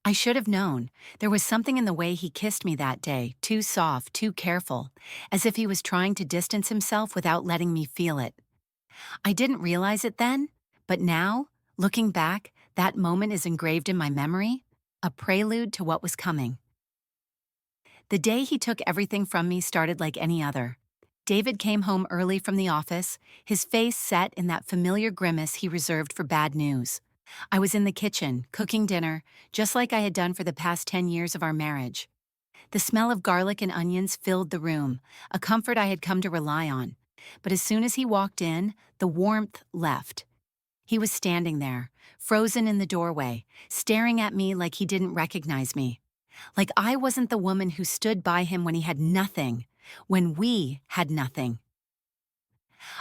I should have known. There was something in the way he kissed me that day, too soft, too careful, as if he was trying to distance himself without letting me feel it. I didn't realize it then, but now, looking back, that moment is engraved in my memory, a prelude to what was coming. The day he took everything from me started like any other. David came home early from the office, his face set in that familiar grimace he reserved for bad news. I was in the kitchen, cooking dinner, just like I had done for the past 10 years of our marriage. The smell of garlic and onions filled the room, a comfort I had come to rely on. But as soon as he walked in, the warmth left. He was standing there, frozen in the doorway, staring at me like he didn't recognize me. Like I wasn't the woman who stood by him when he had nothing, when we had nothing.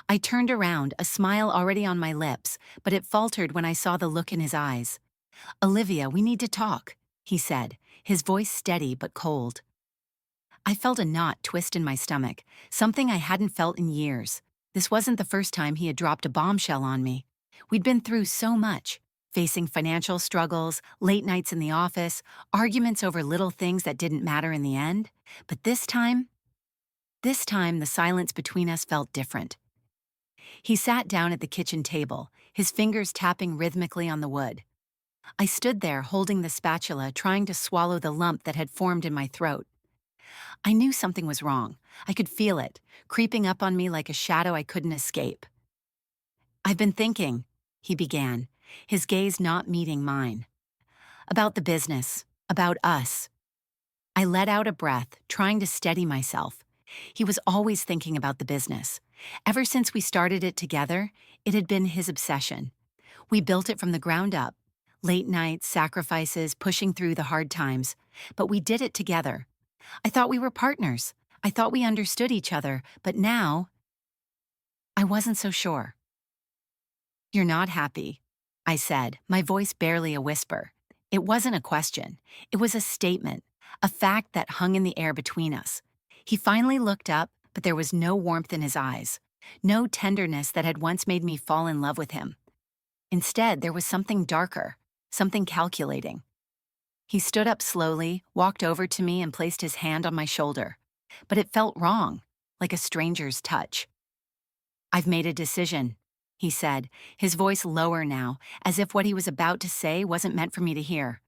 I turned around, a smile already on my lips, but it faltered when I saw the look in his eyes. "Olivia, we need to talk," he said, his voice steady but cold. I felt a knot twist in my stomach, something I hadn't felt in years. This wasn't the first time he had dropped a bombshell on me. We'd been through so much, facing financial struggles, late nights in the office, arguments over little things that didn't matter in the end. But this time the silence between us felt different. He sat down at the kitchen table, his fingers tapping rhythmically on the wood. I stood there holding the spatula, trying to swallow the lump that had formed in my throat. I knew something was wrong. I could feel it, creeping up on me like a shadow I couldn't escape. "I've been thinking," he began, his gaze not meeting mine. "About the business, about us." I let out a breath, trying to steady myself. He was always thinking about the business. Ever since we started it together, it had been his obsession. We built it from the ground up. Late nights, sacrifices, pushing through the hard times. But we did it together. I thought we were partners. I thought we understood each other, but now, I wasn't so sure. "You're not happy," I said, my voice barely a whisper. It wasn't a question. It was a statement, a fact that hung in the air between us. He finally looked up, but there was no warmth in his eyes, no tenderness that had once made me fall in love with him. Instead, there was something darker, something calculating. He stood up slowly, walked over to me and placed his hand on my shoulder. But it felt wrong, like a stranger's touch. "I've made a decision," he said, his voice lower now, as if what he was about to say wasn't meant for me to hear.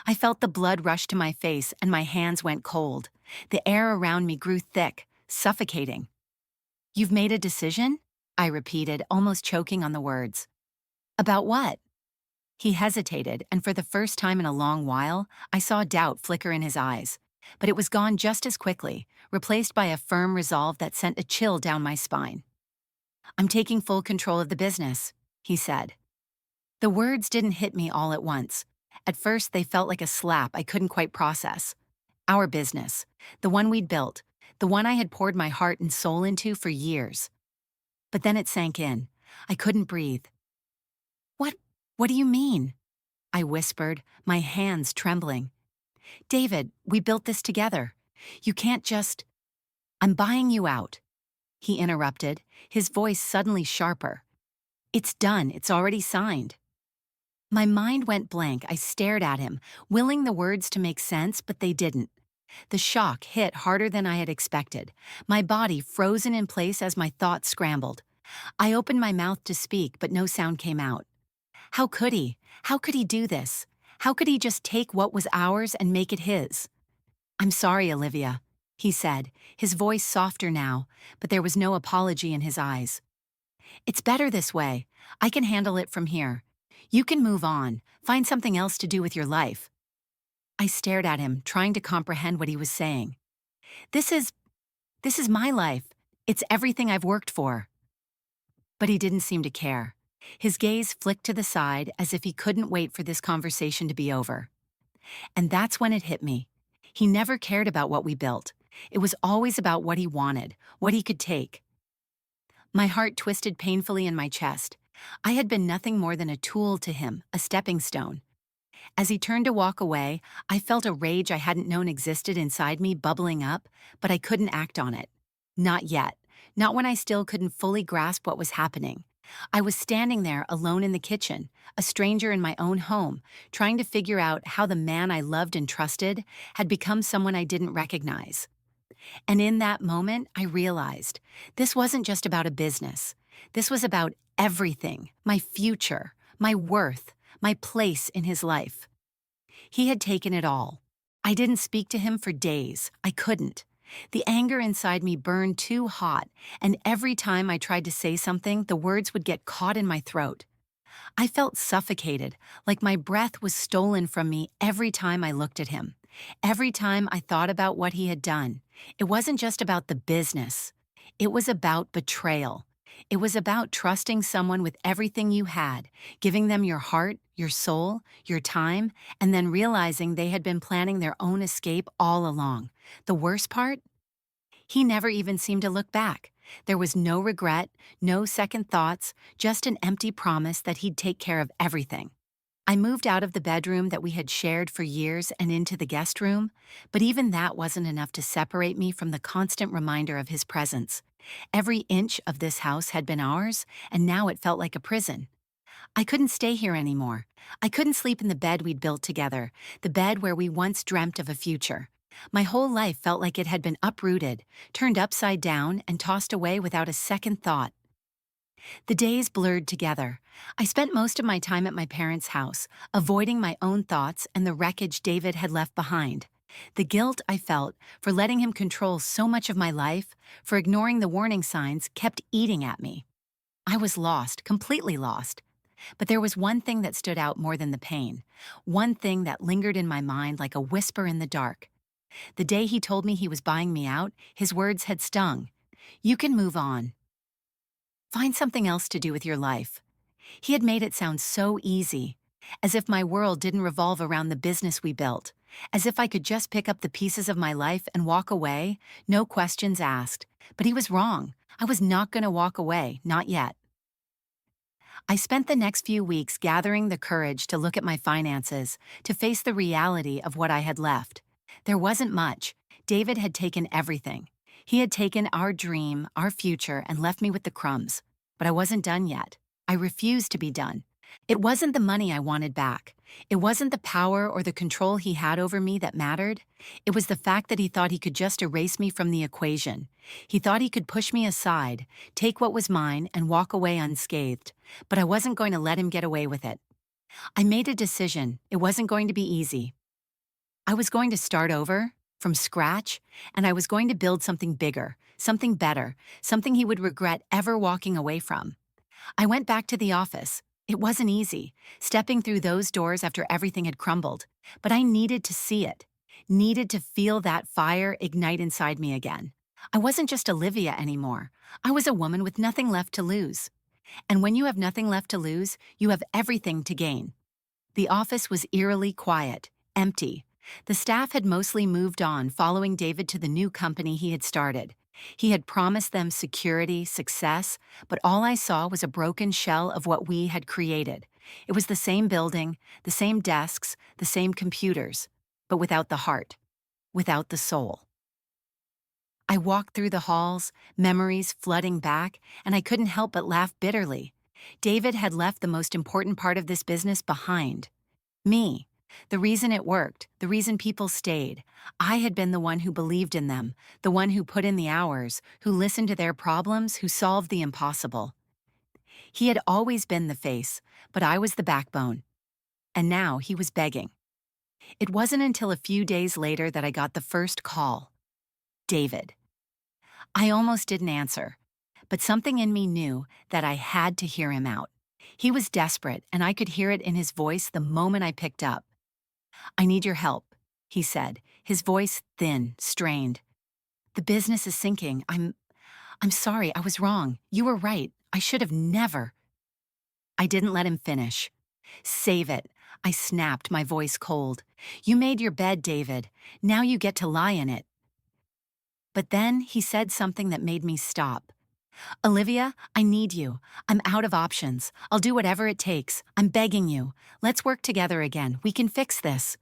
I felt the blood rush to my face and my hands went cold. The air around me grew thick, suffocating. "You've made a decision?" I repeated, almost choking on the words. "About what?" He hesitated, and for the first time in a long while, I saw doubt flicker in his eyes. But it was gone just as quickly, replaced by a firm resolve that sent a chill down my spine. "I'm taking full control of the business," he said. The words didn't hit me all at once. At first, they felt like a slap I couldn't quite process. Our business, the one we'd built, the one I had poured my heart and soul into for years. But then it sank in. I couldn't breathe. What do you mean?" I whispered, my hands trembling. "David, we built this together. You can't just—" "I'm buying you out," he interrupted, his voice suddenly sharper. "It's done, it's already signed." My mind went blank. I stared at him, willing the words to make sense, but they didn't. The shock hit harder than I had expected, my body frozen in place as my thoughts scrambled. I opened my mouth to speak, but no sound came out. How could he? How could he do this? How could he just take what was ours and make it his? "I'm sorry, Olivia," he said, his voice softer now, but there was no apology in his eyes. "It's better this way. I can handle it from here. You can move on, find something else to do with your life." I stared at him, trying to comprehend what he was saying. This is my life. It's everything I've worked for." But he didn't seem to care. His gaze flicked to the side as if he couldn't wait for this conversation to be over. And that's when it hit me. He never cared about what we built. It was always about what he wanted, what he could take. My heart twisted painfully in my chest. I had been nothing more than a tool to him, a stepping stone. As he turned to walk away, I felt a rage I hadn't known existed inside me bubbling up, but I couldn't act on it. Not yet. Not when I still couldn't fully grasp what was happening. I was standing there alone in the kitchen, a stranger in my own home, trying to figure out how the man I loved and trusted had become someone I didn't recognize. And in that moment, I realized this wasn't just about a business. This was about everything, my future, my worth, my place in his life. He had taken it all. I didn't speak to him for days. I couldn't. The anger inside me burned too hot, and every time I tried to say something, the words would get caught in my throat. I felt suffocated, like my breath was stolen from me every time I looked at him. Every time I thought about what he had done. It wasn't just about the business. It was about betrayal. It was about trusting someone with everything you had, giving them your heart, your soul, your time, and then realizing they had been planning their own escape all along. The worst part? He never even seemed to look back. There was no regret, no second thoughts, just an empty promise that he'd take care of everything. I moved out of the bedroom that we had shared for years and into the guest room, but even that wasn't enough to separate me from the constant reminder of his presence. Every inch of this house had been ours, and now it felt like a prison. I couldn't stay here anymore. I couldn't sleep in the bed we'd built together, the bed where we once dreamt of a future. My whole life felt like it had been uprooted, turned upside down, and tossed away without a second thought. The days blurred together. I spent most of my time at my parents' house, avoiding my own thoughts and the wreckage David had left behind. The guilt I felt for letting him control so much of my life, for ignoring the warning signs, kept eating at me. I was lost, completely lost. But there was one thing that stood out more than the pain, one thing that lingered in my mind like a whisper in the dark. The day he told me he was buying me out, his words had stung. "You can move on. Find something else to do with your life." He had made it sound so easy, as if my world didn't revolve around the business we built, as if I could just pick up the pieces of my life and walk away, no questions asked. But he was wrong. I was not going to walk away, not yet. I spent the next few weeks gathering the courage to look at my finances, to face the reality of what I had left. There wasn't much. David had taken everything. He had taken our dream, our future, and left me with the crumbs. But I wasn't done yet. I refused to be done. It wasn't the money I wanted back. It wasn't the power or the control he had over me that mattered. It was the fact that he thought he could just erase me from the equation. He thought he could push me aside, take what was mine, and walk away unscathed. But I wasn't going to let him get away with it. I made a decision. It wasn't going to be easy. I was going to start over, from scratch, and I was going to build something bigger, something better, something he would regret ever walking away from. I went back to the office. It wasn't easy, stepping through those doors after everything had crumbled, but I needed to see it, needed to feel that fire ignite inside me again. I wasn't just Olivia anymore. I was a woman with nothing left to lose. And when you have nothing left to lose, you have everything to gain. The office was eerily quiet, empty. The staff had mostly moved on following David to the new company he had started. He had promised them security, success, but all I saw was a broken shell of what we had created. It was the same building, the same desks, the same computers, but without the heart, without the soul. I walked through the halls, memories flooding back, and I couldn't help but laugh bitterly. David had left the most important part of this business behind. Me. The reason it worked, the reason people stayed. I had been the one who believed in them, the one who put in the hours, who listened to their problems, who solved the impossible. He had always been the face, but I was the backbone. And now he was begging. It wasn't until a few days later that I got the first call. David. I almost didn't answer, but something in me knew that I had to hear him out. He was desperate, and I could hear it in his voice the moment I picked up. "I need your help," he said, his voice thin, strained. "The business is sinking. I'm sorry, I was wrong. You were right. I should have never." I didn't let him finish. "Save it," I snapped, my voice cold. "You made your bed, David. Now you get to lie in it." But then he said something that made me stop. "Olivia, I need you. I'm out of options. I'll do whatever it takes. I'm begging you. Let's work together again. We can fix this."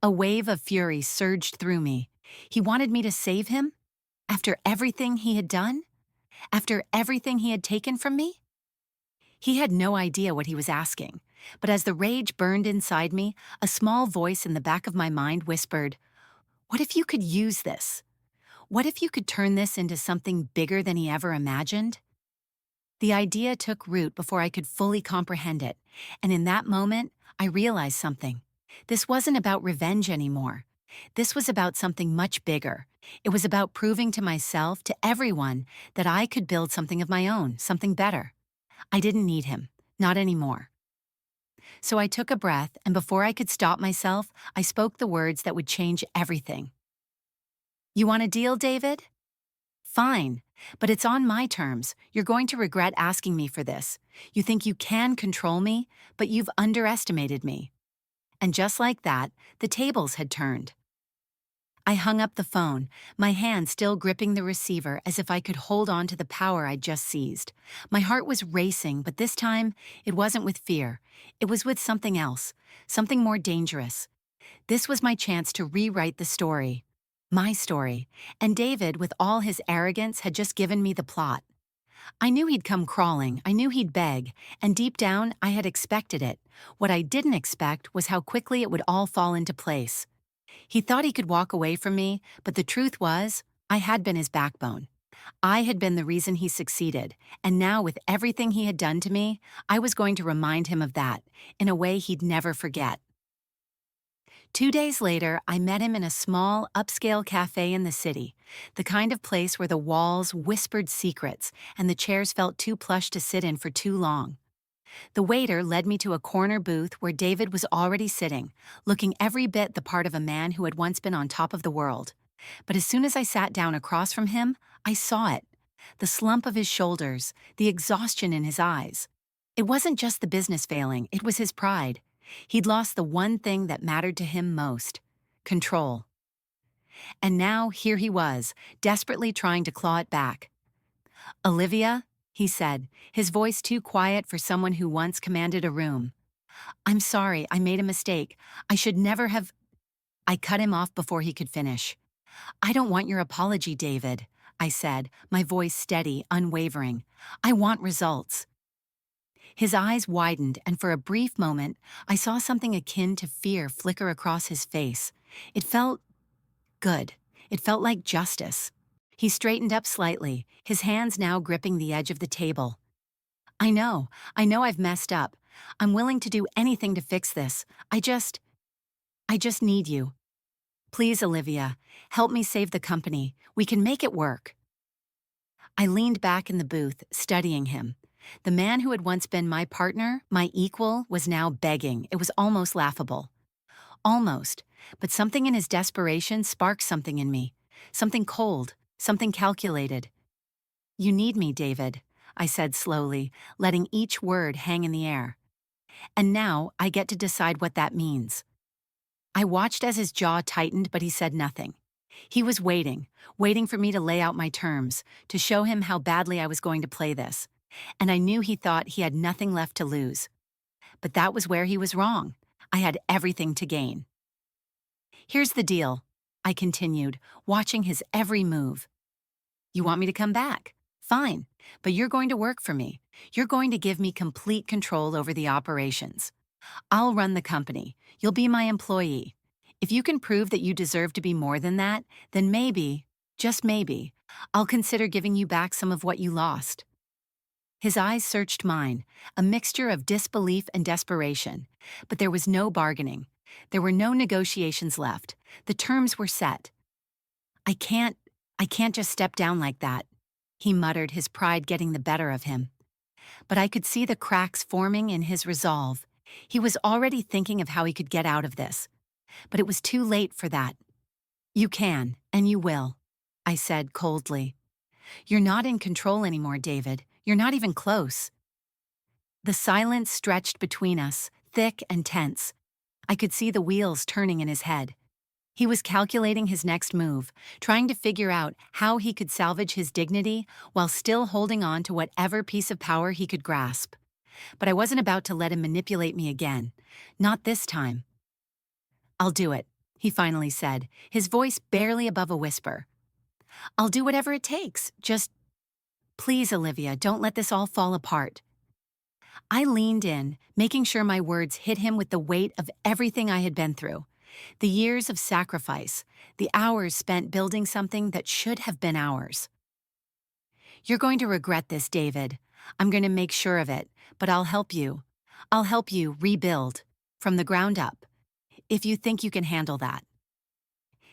A wave of fury surged through me. He wanted me to save him? After everything he had done? After everything he had taken from me? He had no idea what he was asking, but as the rage burned inside me, a small voice in the back of my mind whispered, "What if you could use this? What if you could turn this into something bigger than he ever imagined?" The idea took root before I could fully comprehend it, and in that moment, I realized something. This wasn't about revenge anymore. This was about something much bigger. It was about proving to myself, to everyone, that I could build something of my own, something better. I didn't need him, not anymore. So I took a breath, and before I could stop myself, I spoke the words that would change everything. "You want a deal, David? Fine, but it's on my terms. You're going to regret asking me for this. You think you can control me, but you've underestimated me." And just like that, the tables had turned. I hung up the phone, my hand still gripping the receiver as if I could hold on to the power I'd just seized. My heart was racing, but this time, it wasn't with fear. It was with something else, something more dangerous. This was my chance to rewrite the story. My story. And David, with all his arrogance, had just given me the plot. I knew he'd come crawling, I knew he'd beg, and deep down, I had expected it. What I didn't expect was how quickly it would all fall into place. He thought he could walk away from me, but the truth was, I had been his backbone. I had been the reason he succeeded, and now with everything he had done to me, I was going to remind him of that, in a way he'd never forget. 2 days later, I met him in a small, upscale cafe in the city, the kind of place where the walls whispered secrets and the chairs felt too plush to sit in for too long. The waiter led me to a corner booth where David was already sitting, looking every bit the part of a man who had once been on top of the world. But as soon as I sat down across from him, I saw it. The slump of his shoulders, the exhaustion in his eyes. It wasn't just the business failing, it was his pride. He'd lost the one thing that mattered to him most: control. And now here he was, desperately trying to claw it back. "Olivia," he said, his voice too quiet for someone who once commanded a room. "I'm sorry, I made a mistake. I should never have—" I cut him off before he could finish. "I don't want your apology, David," I said, my voice steady, unwavering. "I want results." His eyes widened, and for a brief moment, I saw something akin to fear flicker across his face. It felt good. It felt like justice. He straightened up slightly, his hands now gripping the edge of the table. I know I've messed up. I'm willing to do anything to fix this. I just need you. Please, Olivia, help me save the company. We can make it work." I leaned back in the booth, studying him. The man who had once been my partner, my equal, was now begging. It was almost laughable. Almost. But something in his desperation sparked something in me. Something cold, something calculated. "You need me, David," I said slowly, letting each word hang in the air. "And now I get to decide what that means." I watched as his jaw tightened, but he said nothing. He was waiting for me to lay out my terms, to show him how badly I was going to play this. And I knew he thought he had nothing left to lose. But that was where he was wrong. I had everything to gain. "Here's the deal," I continued, watching his every move. "You want me to come back? Fine, but you're going to work for me. You're going to give me complete control over the operations. I'll run the company. You'll be my employee. If you can prove that you deserve to be more than that, then maybe, just maybe, I'll consider giving you back some of what you lost." His eyes searched mine, a mixture of disbelief and desperation. But there was no bargaining. There were no negotiations left. The terms were set. I can't just step down like that," he muttered, his pride getting the better of him. But I could see the cracks forming in his resolve. He was already thinking of how he could get out of this. But it was too late for that. "You can, and you will," I said coldly. "You're not in control anymore, David. You're not even close." The silence stretched between us, thick and tense. I could see the wheels turning in his head. He was calculating his next move, trying to figure out how he could salvage his dignity while still holding on to whatever piece of power he could grasp. But I wasn't about to let him manipulate me again. Not this time. "I'll do it," he finally said, his voice barely above a whisper. "I'll do whatever it takes. Just, please, Olivia, don't let this all fall apart." I leaned in, making sure my words hit him with the weight of everything I had been through. The years of sacrifice, the hours spent building something that should have been ours. You're going to regret this, David. I'm going to make sure of it, but I'll help you. I'll help you rebuild from the ground up, if you think you can handle that.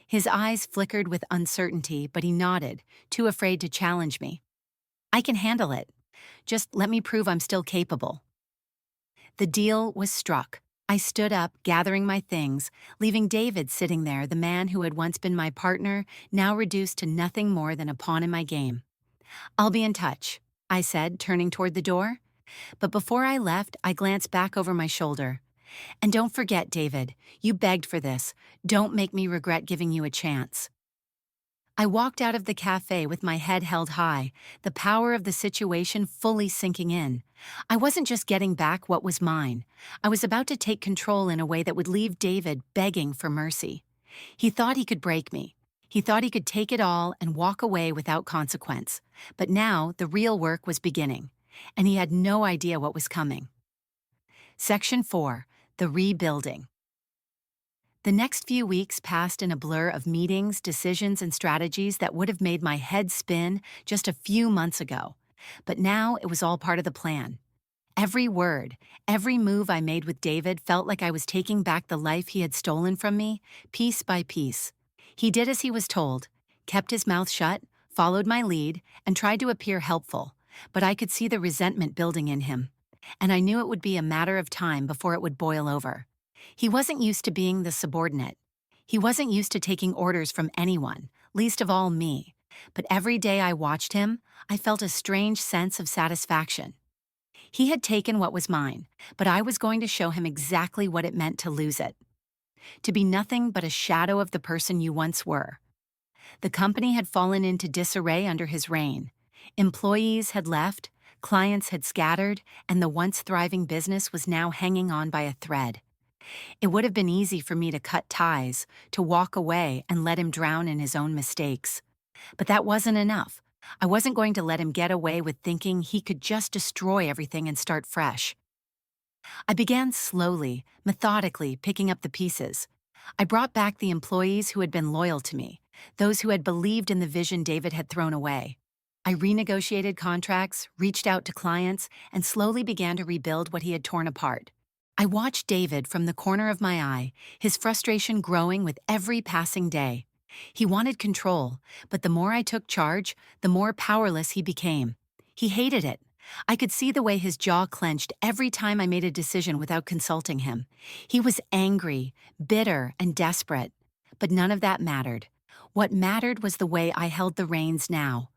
His eyes flickered with uncertainty, but he nodded, too afraid to challenge me. I can handle it. Just let me prove I'm still capable. The deal was struck. I stood up, gathering my things, leaving David sitting there, the man who had once been my partner, now reduced to nothing more than a pawn in my game. I'll be in touch, I said, turning toward the door. But before I left, I glanced back over my shoulder. And don't forget, David, you begged for this. Don't make me regret giving you a chance. I walked out of the cafe with my head held high, the power of the situation fully sinking in. I wasn't just getting back what was mine. I was about to take control in a way that would leave David begging for mercy. He thought he could break me. He thought he could take it all and walk away without consequence. But now the real work was beginning, and he had no idea what was coming. Section 4. The Rebuilding. The next few weeks passed in a blur of meetings, decisions, and strategies that would have made my head spin just a few months ago. But now it was all part of the plan. Every word, every move I made with David felt like I was taking back the life he had stolen from me, piece by piece. He did as he was told, kept his mouth shut, followed my lead, and tried to appear helpful, but I could see the resentment building in him. And I knew it would be a matter of time before it would boil over. He wasn't used to being the subordinate. He wasn't used to taking orders from anyone, least of all me. But every day I watched him, I felt a strange sense of satisfaction. He had taken what was mine, but I was going to show him exactly what it meant to lose it. To be nothing but a shadow of the person you once were. The company had fallen into disarray under his reign. Employees had left, clients had scattered, and the once thriving business was now hanging on by a thread. It would have been easy for me to cut ties, to walk away and let him drown in his own mistakes. But that wasn't enough. I wasn't going to let him get away with thinking he could just destroy everything and start fresh. I began slowly, methodically picking up the pieces. I brought back the employees who had been loyal to me, those who had believed in the vision David had thrown away. I renegotiated contracts, reached out to clients, and slowly began to rebuild what he had torn apart. I watched David from the corner of my eye, his frustration growing with every passing day. He wanted control, but the more I took charge, the more powerless he became. He hated it. I could see the way his jaw clenched every time I made a decision without consulting him. He was angry, bitter, and desperate. But none of that mattered. What mattered was the way I held the reins now.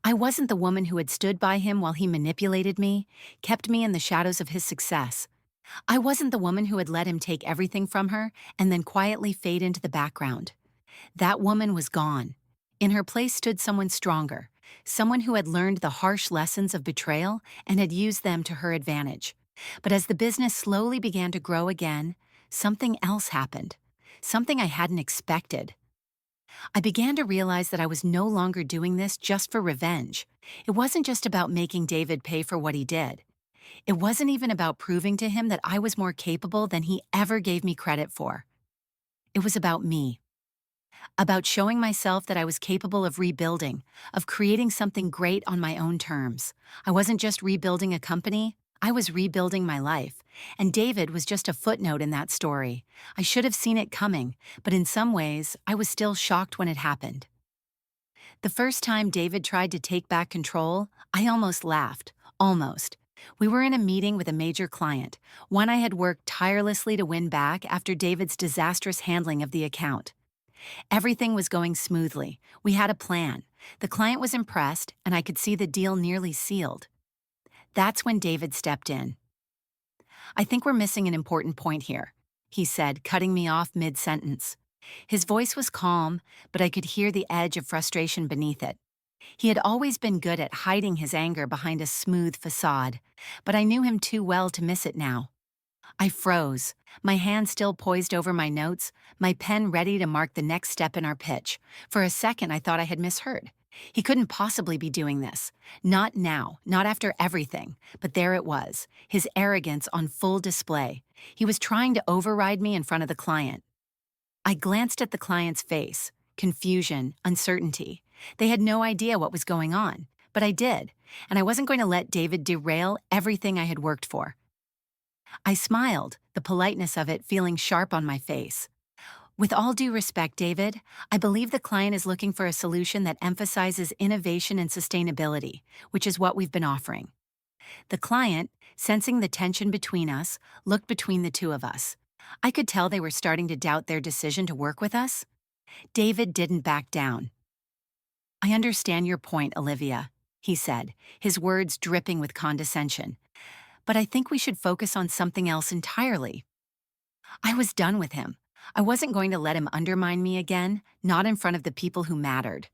I wasn't the woman who had stood by him while he manipulated me, kept me in the shadows of his success. I wasn't the woman who had let him take everything from her and then quietly fade into the background. That woman was gone. In her place stood someone stronger, someone who had learned the harsh lessons of betrayal and had used them to her advantage. But as the business slowly began to grow again, something else happened, something I hadn't expected. I began to realize that I was no longer doing this just for revenge. It wasn't just about making David pay for what he did. It wasn't even about proving to him that I was more capable than he ever gave me credit for. It was about me. About showing myself that I was capable of rebuilding, of creating something great on my own terms. I wasn't just rebuilding a company, I was rebuilding my life. And David was just a footnote in that story. I should have seen it coming, but in some ways, I was still shocked when it happened. The first time David tried to take back control, I almost laughed. Almost. We were in a meeting with a major client, one I had worked tirelessly to win back after David's disastrous handling of the account. Everything was going smoothly. We had a plan. The client was impressed, and I could see the deal nearly sealed. That's when David stepped in. "I think we're missing an important point here," he said, cutting me off mid-sentence. His voice was calm, but I could hear the edge of frustration beneath it. He had always been good at hiding his anger behind a smooth facade, but I knew him too well to miss it now. I froze, my hand still poised over my notes, my pen ready to mark the next step in our pitch. For a second, I thought I had misheard. He couldn't possibly be doing this. Not now, not after everything. But there it was, his arrogance on full display. He was trying to override me in front of the client. I glanced at the client's face. Confusion, uncertainty. They had no idea what was going on, but I did, and I wasn't going to let David derail everything I had worked for. I smiled, the politeness of it feeling sharp on my face. With all due respect, David, I believe the client is looking for a solution that emphasizes innovation and sustainability, which is what we've been offering. The client, sensing the tension between us, looked between the two of us. I could tell they were starting to doubt their decision to work with us. David didn't back down. "I understand your point, Olivia," he said, his words dripping with condescension. "But I think we should focus on something else entirely." I was done with him. I wasn't going to let him undermine me again, not in front of the people who mattered.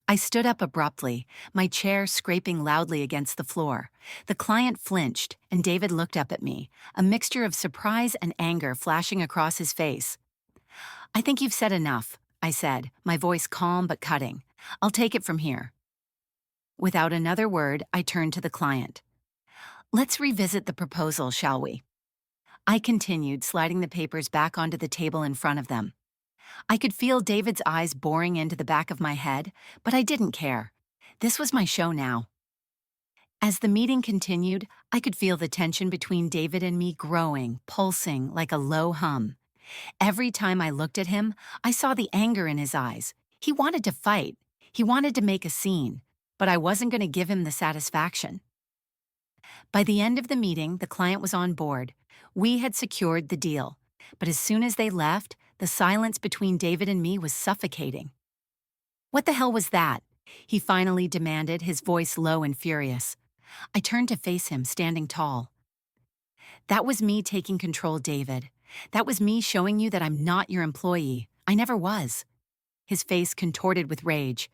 I stood up abruptly, my chair scraping loudly against the floor. The client flinched, and David looked up at me, a mixture of surprise and anger flashing across his face. "I think you've said enough," I said, my voice calm but cutting. "I'll take it from here." Without another word, I turned to the client. "Let's revisit the proposal, shall we?" I continued, sliding the papers back onto the table in front of them. I could feel David's eyes boring into the back of my head, but I didn't care. This was my show now. As the meeting continued, I could feel the tension between David and me growing, pulsing like a low hum. Every time I looked at him, I saw the anger in his eyes. He wanted to fight. He wanted to make a scene, but I wasn't going to give him the satisfaction. By the end of the meeting, the client was on board. We had secured the deal, but as soon as they left, the silence between David and me was suffocating. "What the hell was that?" he finally demanded, his voice low and furious. I turned to face him, standing tall. "That was me taking control, David. That was me showing you that I'm not your employee. I never was." His face contorted with rage.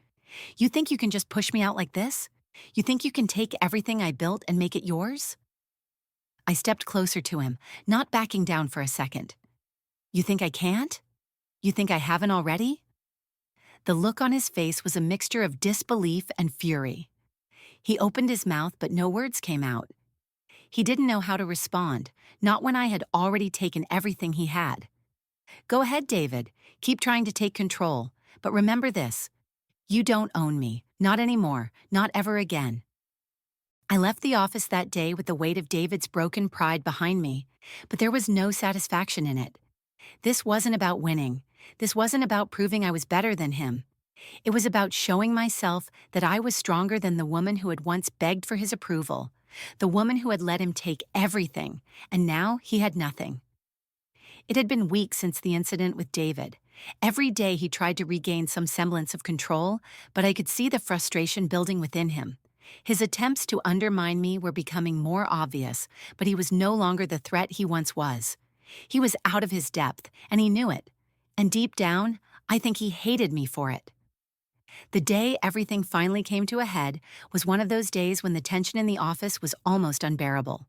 "You think you can just push me out like this? You think you can take everything I built and make it yours?" I stepped closer to him, not backing down for a second. "You think I can't? You think I haven't already?" The look on his face was a mixture of disbelief and fury. He opened his mouth, but no words came out. He didn't know how to respond, not when I had already taken everything he had. "Go ahead, David. Keep trying to take control. But remember this. You don't own me. Not anymore. Not ever again." I left the office that day with the weight of David's broken pride behind me, but there was no satisfaction in it. This wasn't about winning. This wasn't about proving I was better than him. It was about showing myself that I was stronger than the woman who had once begged for his approval, the woman who had let him take everything, and now he had nothing. It had been weeks since the incident with David. Every day he tried to regain some semblance of control, but I could see the frustration building within him. His attempts to undermine me were becoming more obvious, but he was no longer the threat he once was. He was out of his depth, and he knew it. And deep down, I think he hated me for it. The day everything finally came to a head was one of those days when the tension in the office was almost unbearable.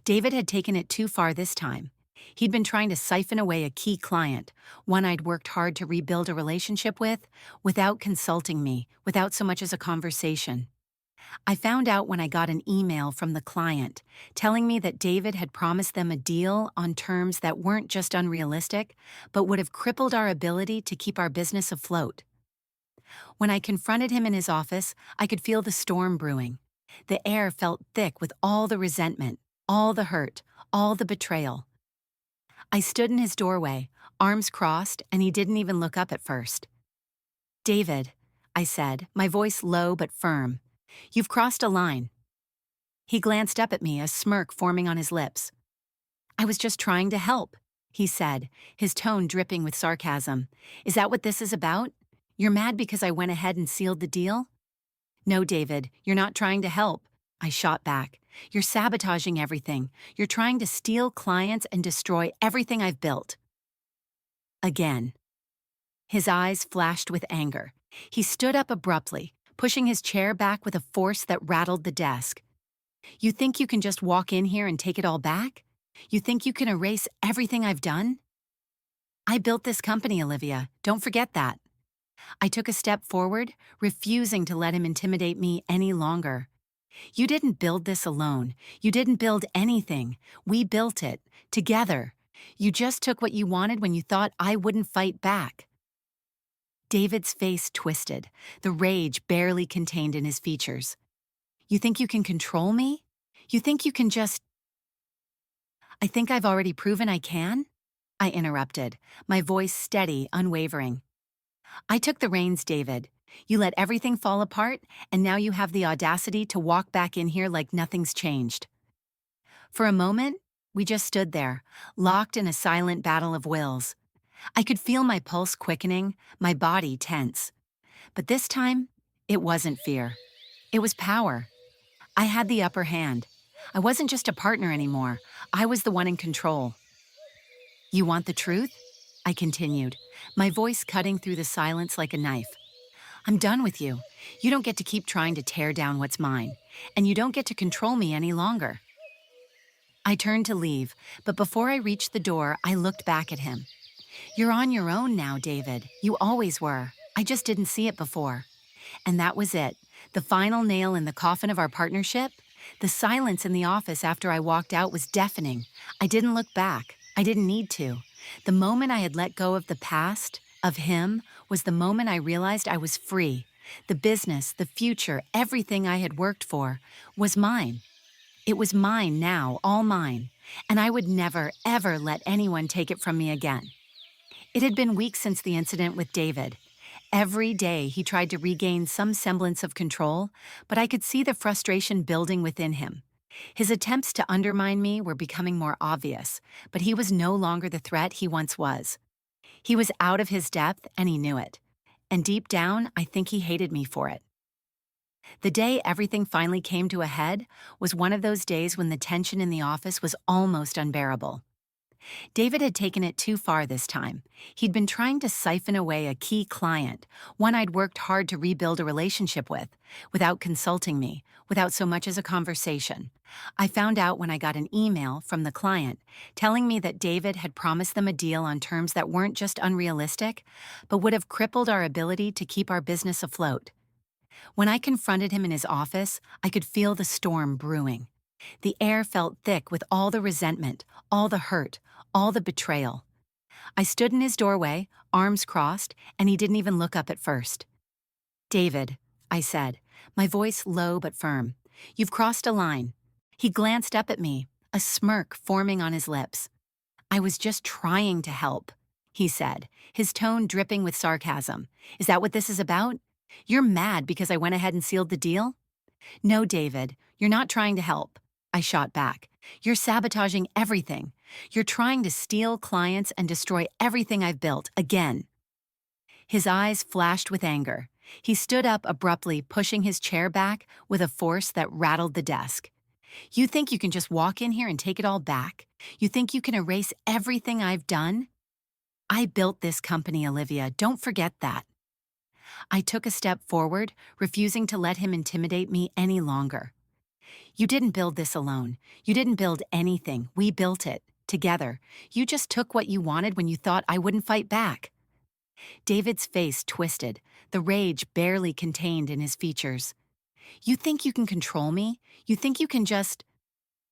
David had taken it too far this time. He'd been trying to siphon away a key client, one I'd worked hard to rebuild a relationship with, without consulting me, without so much as a conversation. I found out when I got an email from the client telling me that David had promised them a deal on terms that weren't just unrealistic, but would have crippled our ability to keep our business afloat. When I confronted him in his office, I could feel the storm brewing. The air felt thick with all the resentment, all the hurt, all the betrayal. I stood in his doorway, arms crossed, and he didn't even look up at first. "David," I said, my voice low but firm, "you've crossed a line." He glanced up at me, a smirk forming on his lips. "I was just trying to help," he said, his tone dripping with sarcasm. "Is that what this is about? You're mad because I went ahead and sealed the deal?" "No, David, you're not trying to help," I shot back. "You're sabotaging everything. You're trying to steal clients and destroy everything I've built." Again. His eyes flashed with anger. He stood up abruptly, pushing his chair back with a force that rattled the desk. "You think you can just walk in here and take it all back? You think you can erase everything I've done? I built this company, Olivia. Don't forget that." I took a step forward, refusing to let him intimidate me any longer. You didn't build this alone. You didn't build anything. We built it, together. You just took what you wanted when you thought I wouldn't fight back. David's face twisted, the rage barely contained in his features. You think you can control me? You think you can just— I think I've already proven I can? I interrupted, my voice steady, unwavering. I took the reins, David. You let everything fall apart, and now you have the audacity to walk back in here like nothing's changed. For a moment, we just stood there, locked in a silent battle of wills. I could feel my pulse quickening, my body tense. But this time, it wasn't fear. It was power. I had the upper hand. I wasn't just a partner anymore. I was the one in control. You want the truth? I continued, my voice cutting through the silence like a knife. I'm done with you. You don't get to keep trying to tear down what's mine, and you don't get to control me any longer. I turned to leave, but before I reached the door, I looked back at him. You're on your own now, David. You always were. I just didn't see it before. And that was it. The final nail in the coffin of our partnership? The silence in the office after I walked out was deafening. I didn't look back. I didn't need to. The moment I had let go of the past, of him, was the moment I realized I was free. The business, the future, everything I had worked for was mine. It was mine now, all mine. And I would never, ever let anyone take it from me again. It had been weeks since the incident with David. Every day he tried to regain some semblance of control, but I could see the frustration building within him. His attempts to undermine me were becoming more obvious, but he was no longer the threat he once was. He was out of his depth, and he knew it. And deep down, I think he hated me for it. The day everything finally came to a head was one of those days when the tension in the office was almost unbearable. David had taken it too far this time. He'd been trying to siphon away a key client, one I'd worked hard to rebuild a relationship with, without consulting me, without so much as a conversation. I found out when I got an email from the client telling me that David had promised them a deal on terms that weren't just unrealistic, but would have crippled our ability to keep our business afloat. When I confronted him in his office, I could feel the storm brewing. The air felt thick with all the resentment, all the hurt, all the betrayal. I stood in his doorway, arms crossed, and he didn't even look up at first. David, I said, my voice low but firm, you've crossed a line. He glanced up at me, a smirk forming on his lips. I was just trying to help, he said, his tone dripping with sarcasm. Is that what this is about? You're mad because I went ahead and sealed the deal? No, David, you're not trying to help, I shot back. You're sabotaging everything. You're trying to steal clients and destroy everything I've built, again. His eyes flashed with anger. He stood up abruptly, pushing his chair back with a force that rattled the desk. You think you can just walk in here and take it all back? You think you can erase everything I've done? I built this company, Olivia. Don't forget that. I took a step forward, refusing to let him intimidate me any longer. You didn't build this alone. You didn't build anything. We built it, together. You just took what you wanted when you thought I wouldn't fight back. David's face twisted, the rage barely contained in his features. You think you can control me? You think you can just—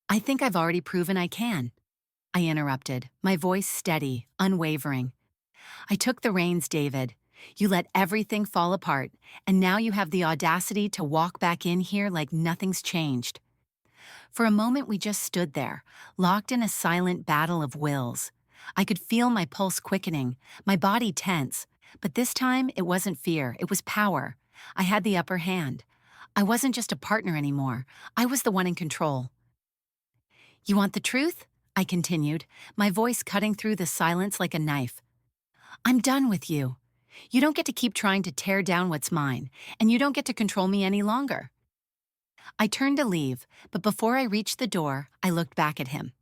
I think I've already proven I can. I interrupted, my voice steady, unwavering. I took the reins, David. You let everything fall apart, and now you have the audacity to walk back in here like nothing's changed. For a moment we just stood there, locked in a silent battle of wills. I could feel my pulse quickening, my body tense, but this time it wasn't fear, it was power. I had the upper hand. I wasn't just a partner anymore, I was the one in control. You want the truth? I continued, my voice cutting through the silence like a knife. I'm done with you. You don't get to keep trying to tear down what's mine, and you don't get to control me any longer. I turned to leave, but before I reached the door, I looked back at him.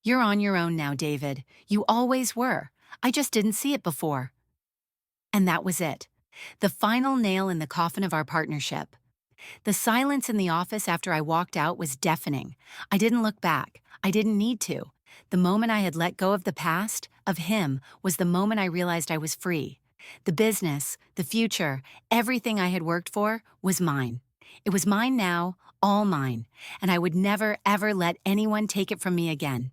You're on your own now, David. You always were. I just didn't see it before. And that was it. The final nail in the coffin of our partnership. The silence in the office after I walked out was deafening. I didn't look back. I didn't need to. The moment I had let go of the past, of him, was the moment I realized I was free. The business, the future, everything I had worked for was mine. It was mine now, all mine, and I would never, ever let anyone take it from me again.